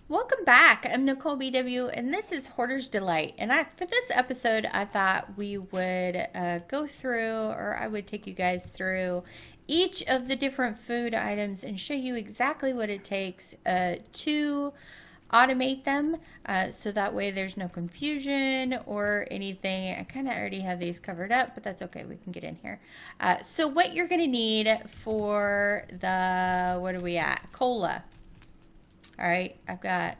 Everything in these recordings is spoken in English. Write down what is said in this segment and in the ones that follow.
Welcome back. I'm Nicolbw, and this is Hoarder's Delight. And for this episode, I thought we would go through, or I would take you guys through each of the different food items and show you exactly what it takes to automate them, so that way there's no confusion or anything. I kind of already have these covered up, but that's okay. We can get in here. So what you're going to need for the, what are we at? Cola. All right, I've got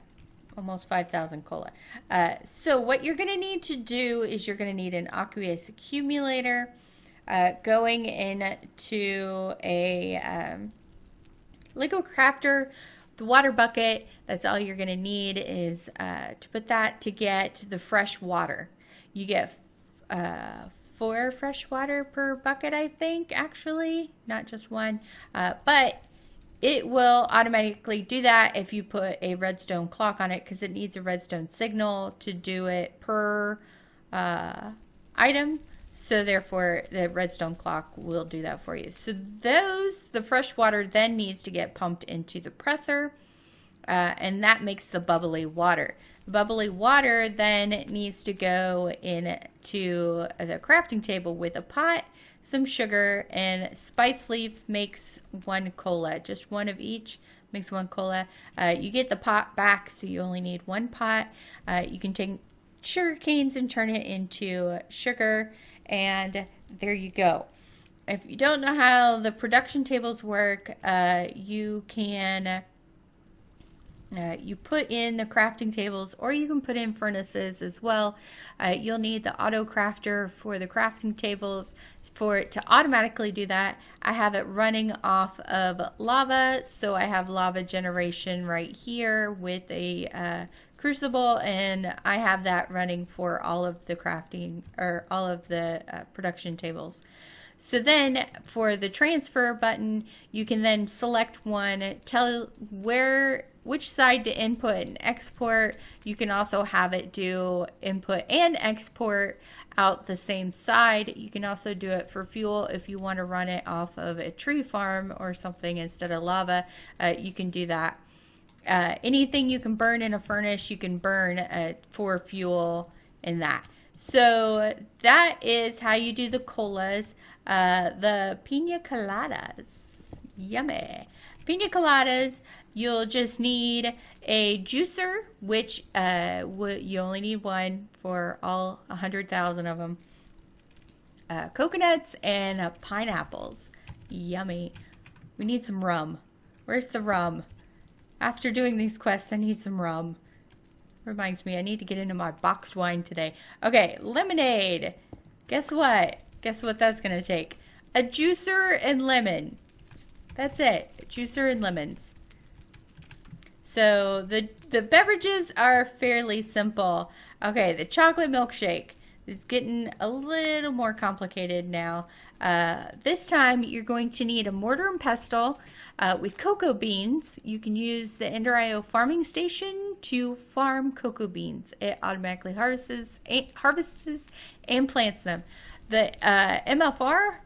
almost 5,000 cola. So what you're going to need to do is you're going to need an aqueous accumulator, going into a liquid crafter, the water bucket. That's all you're going to need is to put that to get the fresh water. You get 4 fresh water per bucket, I think, actually, not just one, but it will automatically do that if you put a redstone clock on it, because it needs a redstone signal to do it per item. So therefore, the redstone clock will do that for you. So the fresh water then needs to get pumped into the presser, and that makes the bubbly water. The bubbly water then needs to go into the crafting table with a pot, some sugar, and spice leaf makes 1 cola. Just one of each makes 1 cola. You get the pot back, so you only need 1 pot. You can take sugar canes and turn it into sugar, and there you go. If you don't know how the production tables work, you can you put in the crafting tables, or you can put in furnaces as well. You'll need the auto crafter for the crafting tables for it to automatically do that. I have it running off of lava, so I have lava generation right here with a crucible, and I have that running for all of the crafting, or all of the production tables. So then for the transfer button, you can then select one, tell which side to input and export. You can also have it do input and export out the same side. You can also do it for fuel if you want to run it off of a tree farm or something instead of lava. You can do that. Anything you can burn in a furnace, you can burn for fuel in that. So that is how you do the colas. The pina coladas, yummy. Pina coladas, you'll just need a juicer, which you only need 1 for all 100,000 of them. Coconuts and pineapples, yummy. We need some rum. Where's the rum? After doing these quests, I need some rum. Reminds me, I need to get into my boxed wine today. Okay, lemonade. Guess what? Guess what that's going to take? A juicer and lemon. That's it. A juicer and lemons. So the beverages are fairly simple. Okay, the chocolate milkshake is getting a little more complicated now. This time you're going to need a mortar and pestle with cocoa beans. You can use the Ender.io farming station to farm cocoa beans. It automatically harvests and plants them. The MFR,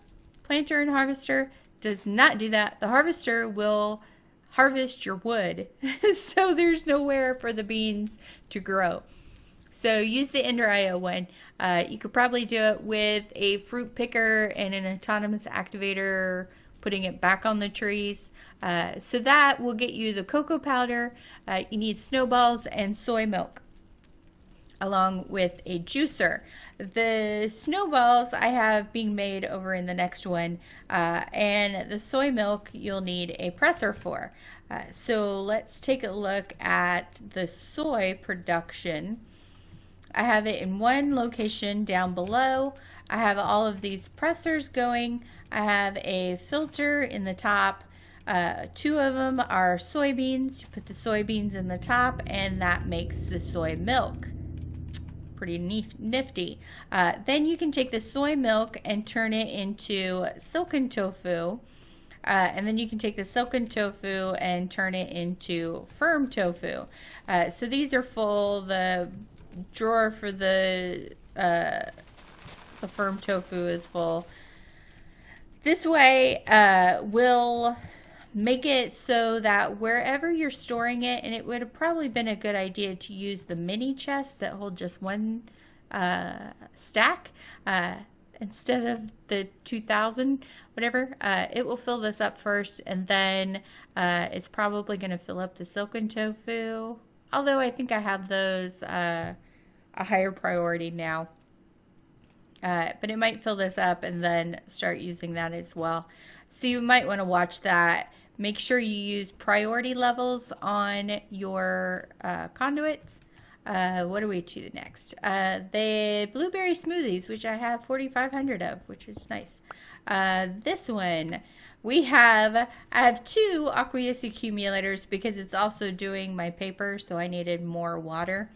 planter and harvester, does not do that. The harvester will harvest your wood, so there's nowhere for the beans to grow. So use the Ender.io one. You could probably do it with a fruit picker and an autonomous activator, putting it back on the trees. So that will get you the cocoa powder. You need snowballs and soy milk, along with a juicer. The snowballs I have being made over in the next one, and the soy milk you'll need a presser for. So let's take a look at the soy production. I have it in one location down below. I have all of these pressers going. I have a filter in the top. 2 of them are soybeans. You put the soybeans in the top, and that makes the soy milk. Pretty nifty. Then you can take the soy milk and turn it into silken tofu. And then you can take the silken tofu and turn it into firm tofu. So these are full. The drawer for the firm tofu is full. This way will make it so that wherever you're storing it, and it would have probably been a good idea to use the mini chests that hold just one stack instead of the 2,000, whatever. It will fill this up first, and then it's probably going to fill up the silken tofu. Although I think I have those a higher priority now. But it might fill this up and then start using that as well. So you might want to watch that. Make sure you use priority levels on your conduits. What are we to next? The blueberry smoothies, which I have 4,500 of, which is nice. This one, I have 2 aqueous accumulators because it's also doing my paper, so I needed more water.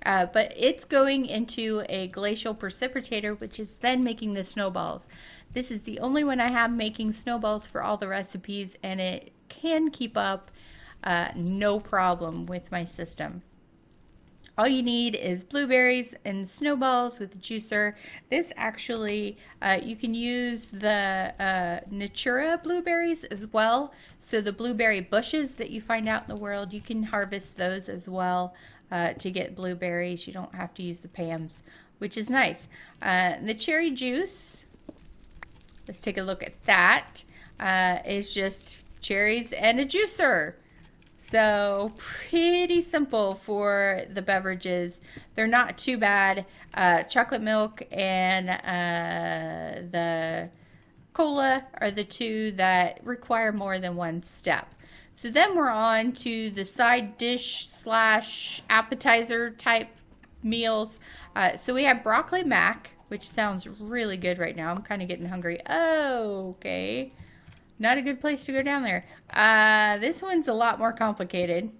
But it's going into a glacial precipitator, which is then making the snowballs. This is the only one I have making snowballs for all the recipes, and it can keep up no problem with my system. All you need is blueberries and snowballs with a juicer. This actually, you can use the Natura blueberries as well. So the blueberry bushes that you find out in the world, you can harvest those as well to get blueberries. You don't have to use the PAMs, which is nice. The cherry juice, let's take a look at that. It's just cherries and a juicer. So pretty simple for the beverages. They're not too bad. Chocolate milk and the cola are the 2 that require more than one step. So then we're on to the side dish / appetizer type meals. So we have broccoli mac, which sounds really good right now. I'm kind of getting hungry. Oh, okay. Not a good place to go down there. This one's a lot more complicated.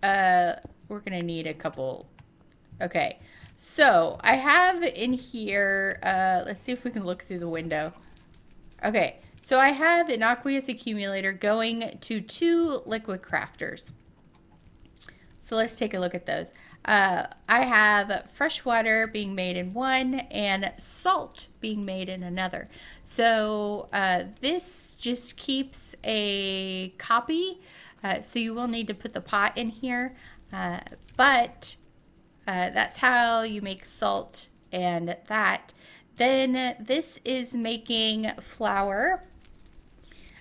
We're going to need a couple. Okay. So I have in here, let's see if we can look through the window. Okay. So I have an aqueous accumulator going to 2 liquid crafters. So let's take a look at those. I have fresh water being made in one and salt being made in another. So this just keeps a copy. So you will need to put the pot in here. But that's how you make salt and that. Then this is making flour.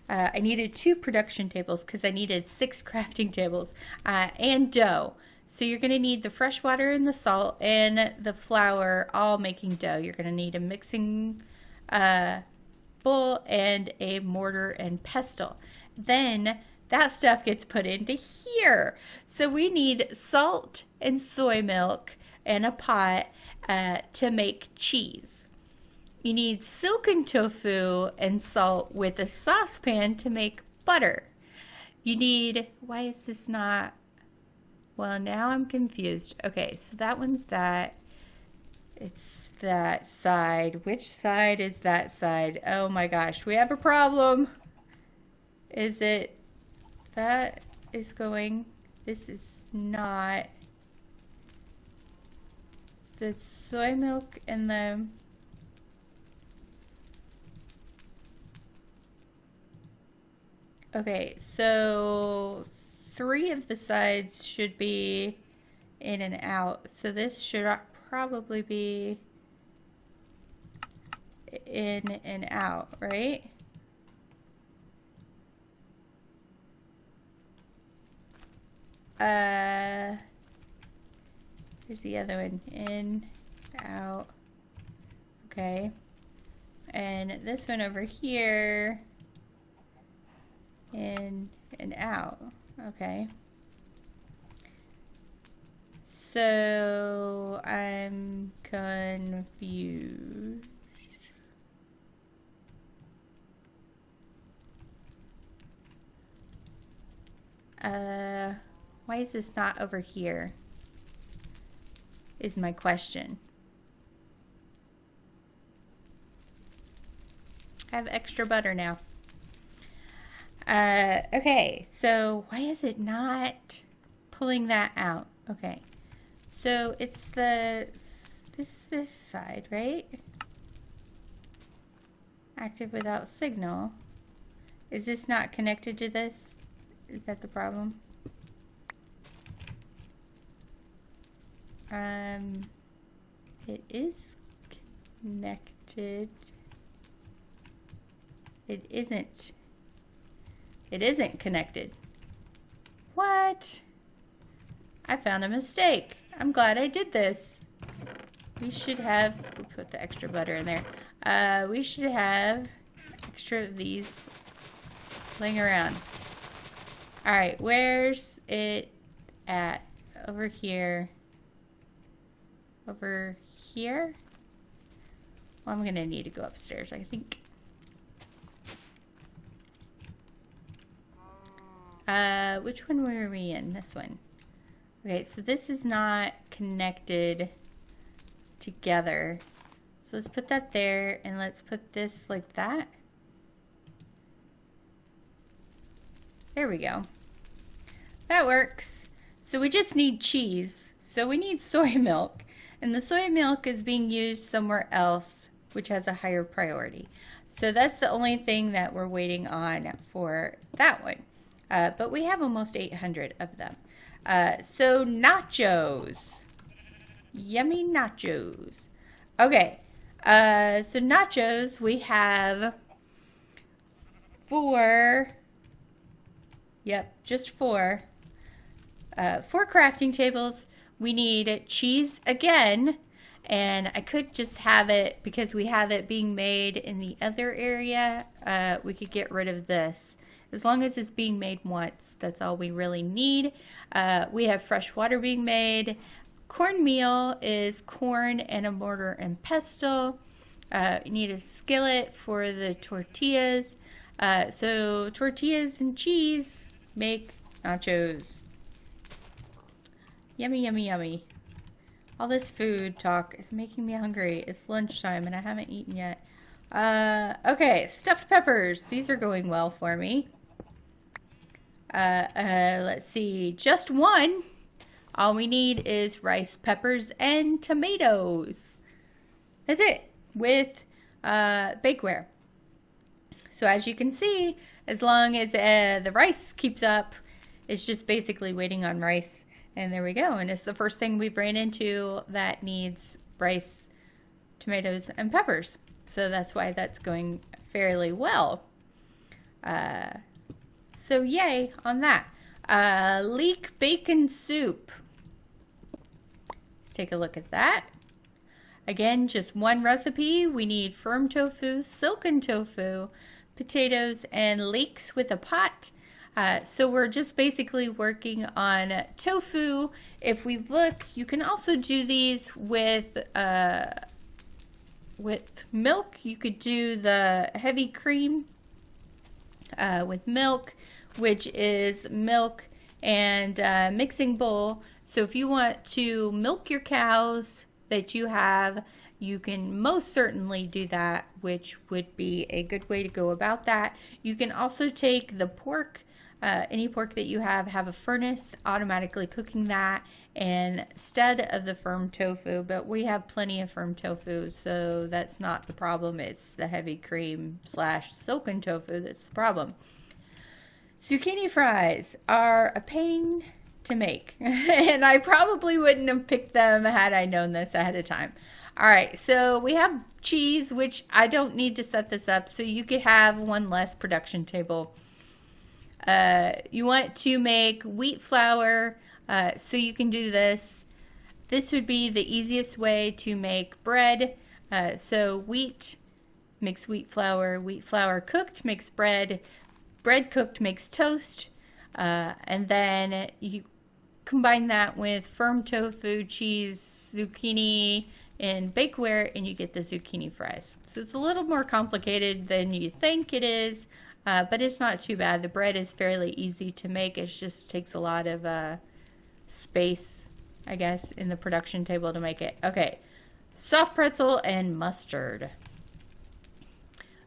I needed 2 production tables because I needed 6 crafting tables and dough. So you're going to need the fresh water and the salt and the flour all making dough. You're going to need a mixing bowl and a mortar and pestle. Then that stuff gets put into here. So we need salt and soy milk and a pot to make cheese. You need silken tofu and salt with a saucepan to make butter. You need, why is this not, well, now I'm confused. Okay, so that one's that. It's that side. Which side is that side? Oh my gosh, we have a problem. Is it, that is going, this is not, the soy milk and the, okay, so 3 of the sides should be in and out. So this should probably be in and out, right? Here's the other one. In, out. Okay. And this one over here, in and out. Okay. So I'm confused. Why is this not over here? Is my question. I have extra butter now. Okay, so why is it not pulling that out? Okay, so it's the this side, right? Active without signal. Is this not connected to this? Is that the problem? It is connected. It isn't. It isn't connected. What? I found a mistake. I'm glad I did this. We should have, we'll put the extra butter in there. We should have extra of these laying around. Alright, where's it at? Over here. Over here? Well, I'm gonna need to go upstairs, I think. Which one were we in? This one. Okay, so this is not connected together. So let's put that there, and let's put this like that. There we go. That works. So we just need cheese. So we need soy milk. And the soy milk is being used somewhere else, which has a higher priority. So that's the only thing that we're waiting on for that one. But we have almost 800 of them. So nachos. Yummy nachos. Okay. So nachos, we have 4. Yep, just 4. 4 crafting tables. We need cheese again. And I could just have it, because we have it being made in the other area, we could get rid of this. As long as it's being made once, that's all we really need. We have fresh water being made. Cornmeal is corn and a mortar and pestle. You need a skillet for the tortillas. So tortillas and cheese make nachos. Yummy, yummy, yummy. All this food talk is making me hungry. It's lunchtime and I haven't eaten yet. Okay, stuffed peppers. These are going well for me. Let's see. Just 1. All we need is rice, peppers, and tomatoes. That's it. With bakeware. So as you can see, as long as the rice keeps up, it's just basically waiting on rice. And there we go. And it's the first thing we've ran into that needs rice, tomatoes, and peppers. So that's why that's going fairly well. So yay on that. Leek bacon soup. Let's take a look at that. Again, just 1 recipe. We need firm tofu, silken tofu, potatoes, and leeks with a pot. So we're just basically working on tofu. If we look, you can also do these with milk. You could do the heavy cream with milk, which is milk and mixing bowl. So if you want to milk your cows that you have, you can most certainly do that, which would be a good way to go about that. You can also take the pork, any pork that you have a furnace automatically cooking that instead of the firm tofu, but we have plenty of firm tofu, so that's not the problem. It's the heavy cream / silken tofu that's the problem. Zucchini fries are a pain to make, and I probably wouldn't have picked them had I known this ahead of time. All right, so we have cheese, which I don't need to set this up, so you could have 1 less production table. You want to make wheat flour, so you can do this. This would be the easiest way to make bread. So wheat makes wheat flour cooked makes bread cooked makes toast, and then you combine that with firm tofu, cheese, zucchini, and bakeware, and you get the zucchini fries. So it's a little more complicated than you think it is, but it's not too bad. The bread is fairly easy to make. It just takes a lot of space, I guess, in the production table to make it. Okay, soft pretzel and mustard.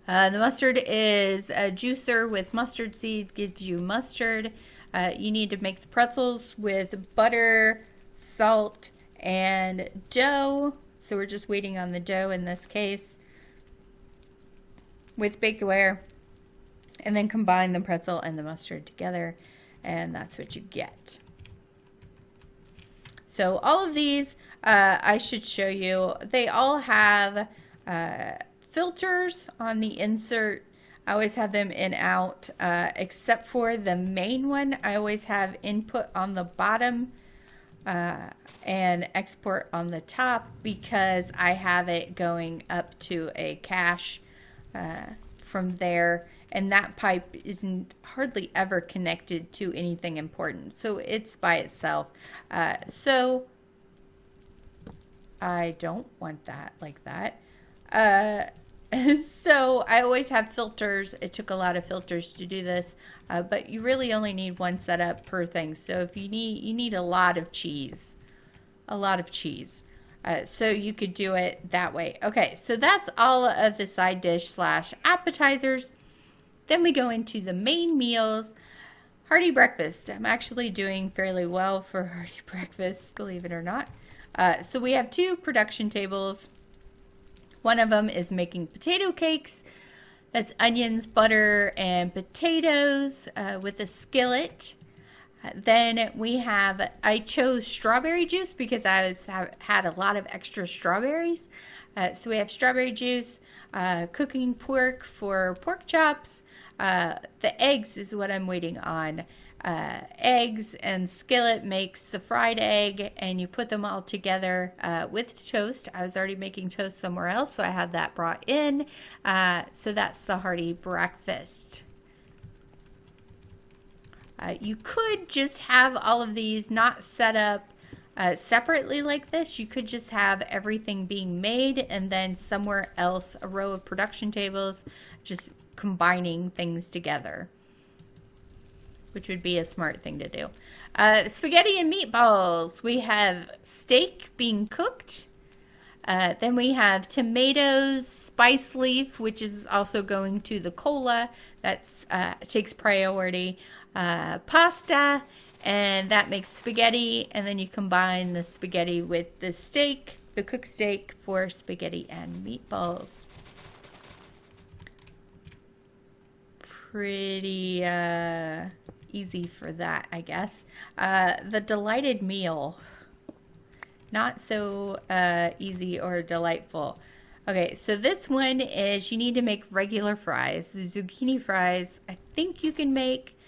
The mustard is a juicer with mustard seed, gives you mustard. You need to make the pretzels with butter, salt, and dough. So we're just waiting on the dough in this case with bakeware. and then combine the pretzel and the mustard together, and that's what you get. So all of these, I should show you, they all have filters on the insert. I always have them in out, except for the main one. I always have input on the bottom and export on the top, because I have it going up to a cache from there, and that pipe isn't hardly ever connected to anything important, so it's by itself. So I don't want that like that. So I always have filters. It took a lot of filters to do this, but you really only need one setup per thing. So if you need a lot of cheese, so you could do it that way. Okay, so that's all of the side dish / appetizers. Then we go into the main meals. Hearty breakfast. I'm actually doing fairly well for hearty breakfast, believe it or not. So we have 2 production tables. One of them is making potato cakes. That's onions, butter, and potatoes with a skillet. Then we have, I chose strawberry juice because I had a lot of extra strawberries. So we have strawberry juice, cooking pork for pork chops. The eggs is what I'm waiting on. Eggs and skillet makes the fried egg, and you put them all together with toast. I was already making toast somewhere else, so I have that brought in. So that's the hearty breakfast. You could just have all of these not set up separately like this. You could just have everything being made, and then somewhere else a row of production tables just combining things together, which would be a smart thing to do. Spaghetti and meatballs. We have steak being cooked. Then we have tomatoes, spice leaf, which is also going to the cola. That's takes priority. Pasta, and that makes spaghetti. And then you combine the spaghetti with the steak, the cooked steak, for spaghetti and meatballs. Pretty easy for that, I guess. The delighted meal, not so easy or delightful. Okay, so this one is, you need to make regular fries. The zucchini fries, I think you can make,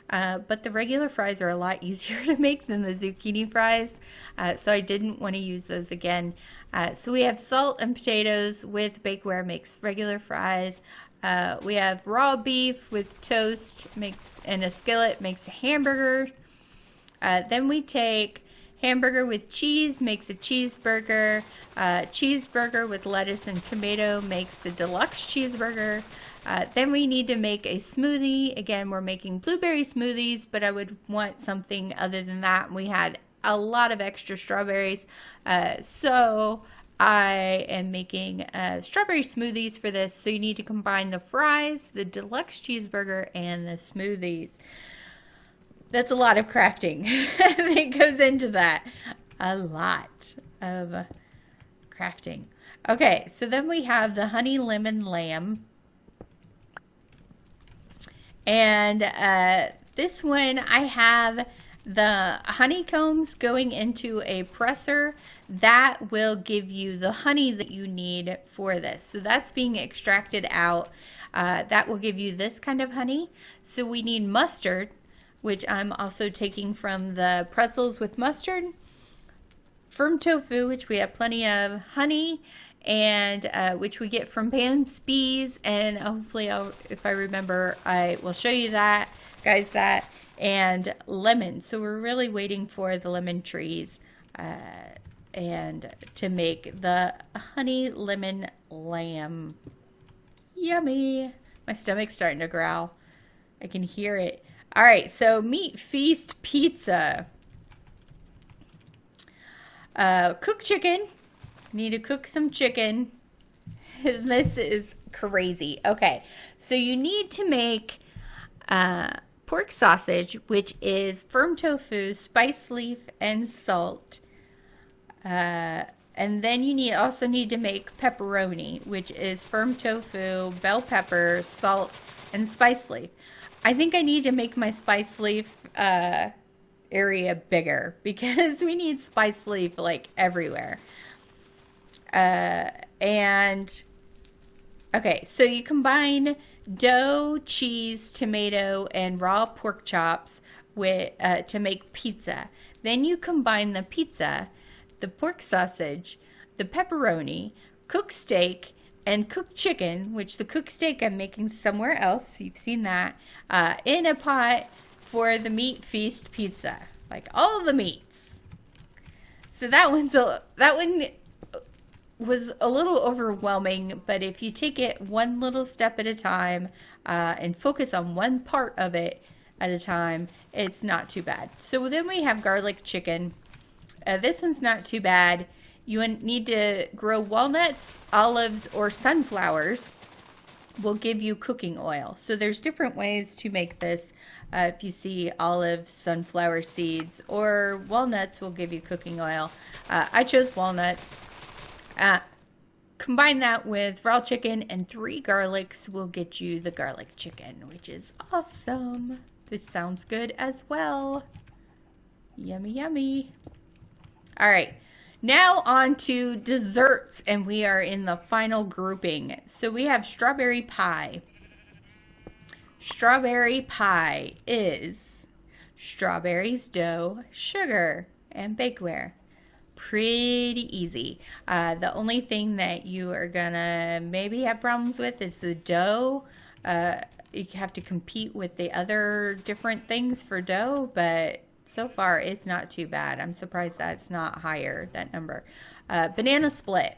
but the regular fries are a lot easier to make than the zucchini fries, so I didn't want to use those again. So we have salt and potatoes with bakeware makes regular fries. We have raw beef with toast and a skillet makes a hamburger. Then we take hamburger with cheese makes a cheeseburger. Cheeseburger with lettuce and tomato makes a deluxe cheeseburger. Then we need to make a smoothie. Again, we're making blueberry smoothies, but I would want something other than that. We had a lot of extra strawberries, so I am making strawberry smoothies for this. So you need to combine the fries, the deluxe cheeseburger, and the smoothies. That's a lot of crafting that goes into that. A lot of crafting. Okay, so then we have the honey lemon lamb. And this one, I have the honeycombs going into a presser that will give you the honey that you need for this. So that's being extracted out. That will give you this kind of honey. So we need mustard, which I'm also taking from the pretzels with mustard, firm tofu, which we have plenty of, honey, and which we get from Pam's Bees, and hopefully if I remember, I will show you that, guys, that, and lemon. So we're really waiting for the lemon trees and to make the honey lemon lamb. Yummy. My stomach's starting to growl. I can hear it. All right, so Meat Feast Pizza. Cooked chicken. Need to cook some chicken. This is crazy. Okay, so you need to make pork sausage, which is firm tofu, spice leaf, and salt. And then you also need to make pepperoni, which is firm tofu, bell pepper, salt, and spice leaf. I think I need to make my spice leaf area bigger because we need spice leaf like everywhere. And okay, so you combine dough, cheese, tomato, and raw pork chops with to make pizza. Then you combine the pizza, the pork sausage, the pepperoni, cooked steak, and cooked chicken, which the cooked steak I'm making somewhere else. You've seen that in a pot for the meat feast pizza, like all the meats. So that one was a little overwhelming, but if you take it one little step at a time and focus on one part of it at a time, it's not too bad. So then we have garlic chicken. This one's not too bad. You need to grow walnuts, olives, or sunflowers will give you cooking oil. So there's different ways to make this. If you see olives, sunflower seeds, or walnuts will give you cooking oil. I chose walnuts. Combine that with raw chicken, and 3 garlics will get you the garlic chicken, which is awesome. This sounds good as well. Yummy, yummy. All right, now on to desserts, and we are in the final grouping. So we have strawberry pie. Strawberry pie is strawberries, dough, sugar, and bakeware. Pretty easy. The only thing that you are gonna maybe have problems with is the dough. You have to compete with the other different things for dough, but so far it's not too bad. I'm surprised that's not higher, that number. Banana split.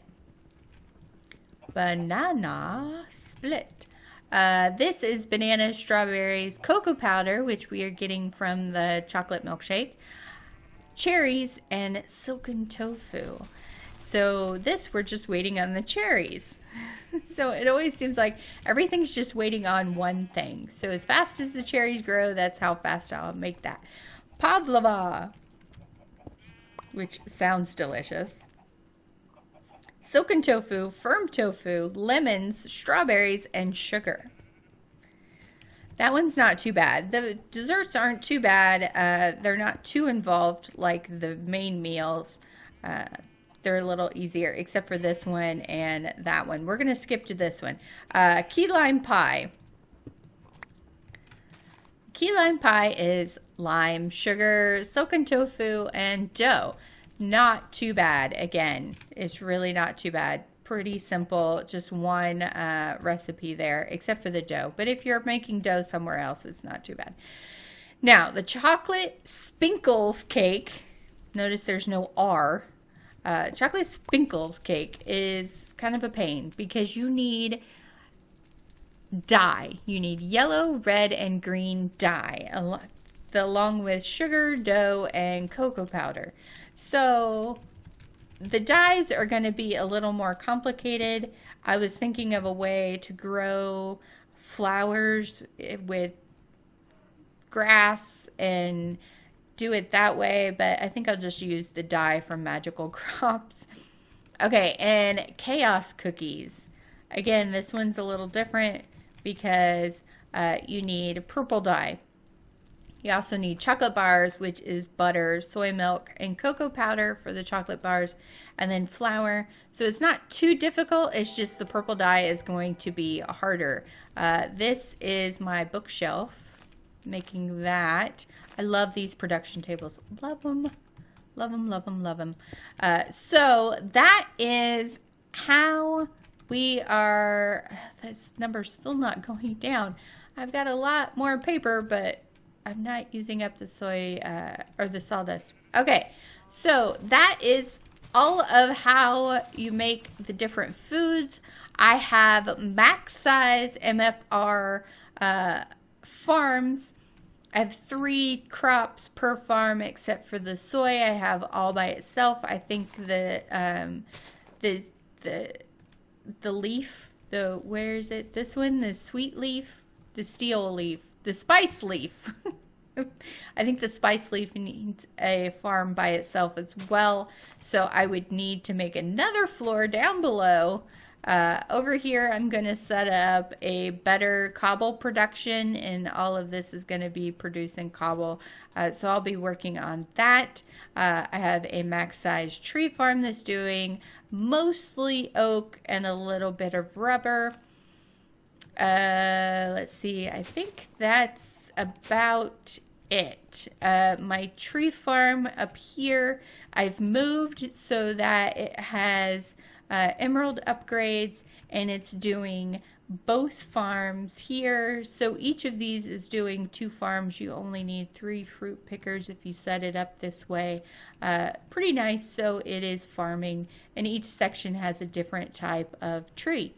Banana split. This is bananas, strawberries, cocoa powder, which we are getting from the chocolate milkshake, cherries, and silken tofu. So this, we're just waiting on the cherries. So it always seems like everything's just waiting on one thing. So as fast as the cherries grow, that's how fast I'll make that. Pavlova, which sounds delicious. Silken tofu, firm tofu, lemons, strawberries, and sugar. That one's not too bad. The desserts aren't too bad. They're not too involved like the main meals. They're a little easier, except for this one and that one. We're going to skip to this one. Key lime pie. Key lime pie is lime, sugar, silken tofu, and dough. Not too bad. Again, it's really not too bad. Pretty simple, just one recipe there, except for the dough. But if you're making dough somewhere else, it's not too bad. Now, the chocolate spinkles cake, notice there's no R. Chocolate spinkles cake is kind of a pain because you need dye. You need yellow, red, and green dye, along with sugar, dough, and cocoa powder. So the dyes are going to be a little more complicated. I was thinking of a way to grow flowers with grass and do it that way, but I think I'll just use the dye from Magical Crops. Okay, and chaos cookies. Again, this one's a little different because you need purple dye. You also need chocolate bars, which is butter, soy milk, and cocoa powder for the chocolate bars, and then flour. So it's not too difficult. It's just the purple dye is going to be harder. This is my bookshelf, making that. I love these production tables. Love them. Love them, love them, love them. So that is how we are. This number's still not going down. I've got a lot more paper, but I'm not using up the soy or the sawdust. Okay, so that is all of how you make the different foods. I have max size MFR farms. I have 3 crops per farm except for the soy. I have all by itself. I think the leaf, where is it? This one, the sweet leaf, the steel leaf, the spice leaf. I think the spice leaf needs a farm by itself as well. So I would need to make another floor down below Over here, I'm going to set up a better cobble production, and all of this is going to be producing cobble. So I'll be working on that. I have a max size tree farm that's doing mostly oak and a little bit of rubber. Let's see, I think that's about it. My tree farm up here, I've moved so that it has emerald upgrades, and it's doing both farms here. So each of these is doing 2 farms. You only need 3 fruit pickers if you set it up this way. Pretty nice. So it is farming, and each section has a different type of tree.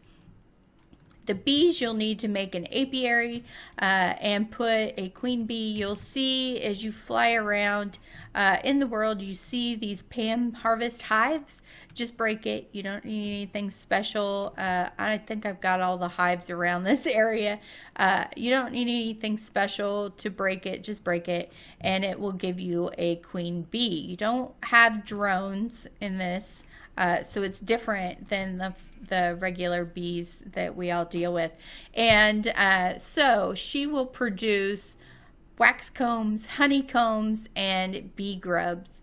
The bees, you'll need to make an apiary and put a queen bee. You'll see as you fly around in the world, you see these Pam harvest hives. Just break it. You don't need anything special. I think I've got all the hives around this area. You don't need anything special to break it. Just break it, and it will give you a queen bee. You don't have drones in this. So it's different than the regular bees that we all deal with. And so she will produce wax combs, honeycombs, and bee grubs.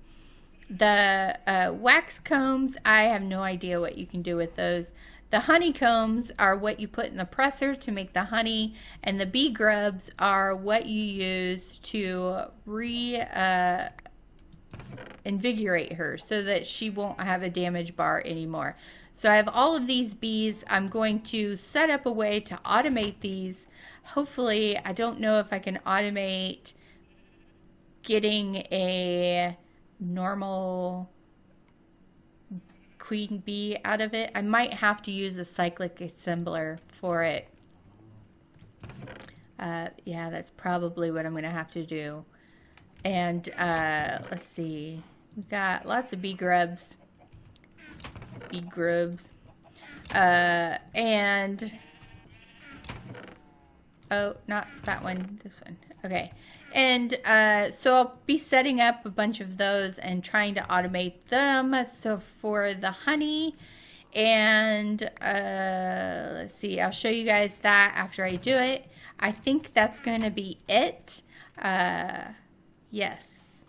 The wax combs, I have no idea what you can do with those. The honeycombs are what you put in the presser to make the honey, and the bee grubs are what you use to invigorate her so that she won't have a damage bar anymore. So I have all of these bees. I'm going to set up a way to automate these. Hopefully, I don't know if I can automate getting a normal queen bee out of it. I might have to use a cyclic assembler for it. Yeah, that's probably what I'm going to have to do. And let's see, we've got lots of bee grubs, and oh, not that one, this one. Okay, and so I'll be setting up a bunch of those and trying to automate them. So for the honey, and let's see, I'll show you guys that after I do it. I think that's going to be it. Yes,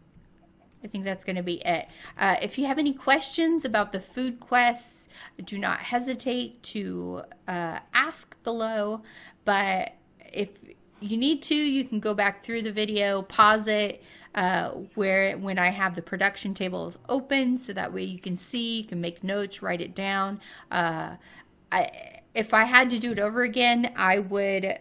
I think that's going to be it. If you have any questions about the food quests, do not hesitate to ask below. But if you need to, you can go back through the video, pause it when I have the production tables open, so that way you can see, you can make notes, write it down. If I had to do it over again, I would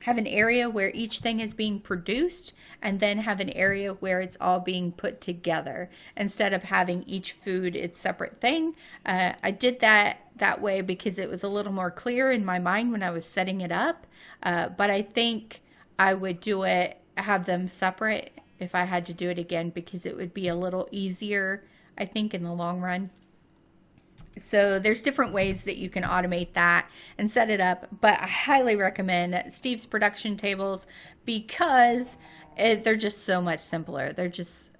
have an area where each thing is being produced, and then have an area where it's all being put together instead of having each food its separate thing. I did that way because it was a little more clear in my mind when I was setting it up. But I think I would have them separate if I had to do it again, because it would be a little easier, I think, in the long run. So there's different ways that you can automate that and set it up, but I highly recommend Steve's production tables because they're just so much simpler. They're just,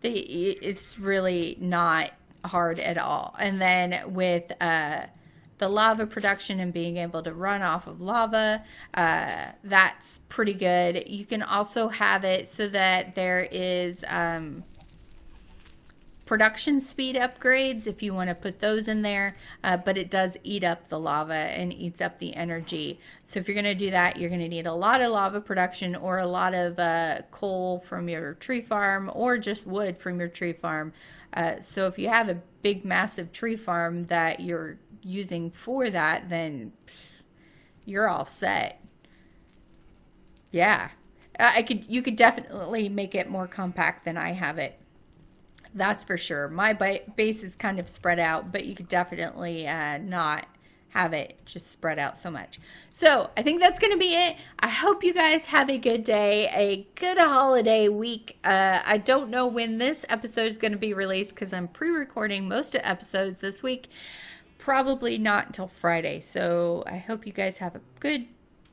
it's really not hard at all. And then with the lava production and being able to run off of lava, that's pretty good. You can also have it so that there is production speed upgrades if you want to put those in there, but it does eat up the lava and eats up the energy. So if you're going to do that, you're going to need a lot of lava production, or a lot of coal from your tree farm, or just wood from your tree farm. So if you have a big massive tree farm that you're using for that, then you're all set. Yeah, you could definitely make it more compact than I have it. That's for sure. My base is kind of spread out, but you could definitely not have it just spread out so much. So I think that's going to be it. I hope you guys have a good day, a good holiday week. I don't know when this episode is going to be released because I'm pre-recording most of episodes this week. Probably not until Friday. So I hope you guys have a good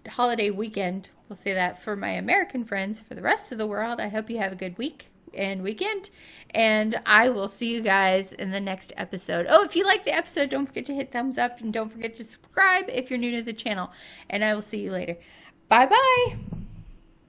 holiday weekend. We'll say that for my American friends. For the rest of the world, I hope you have a good week. and weekend. And I will see you guys in the next episode. Oh, if you like the episode, don't forget to hit thumbs up and don't forget to subscribe if you're new to the channel. And I will see you later. Bye-bye.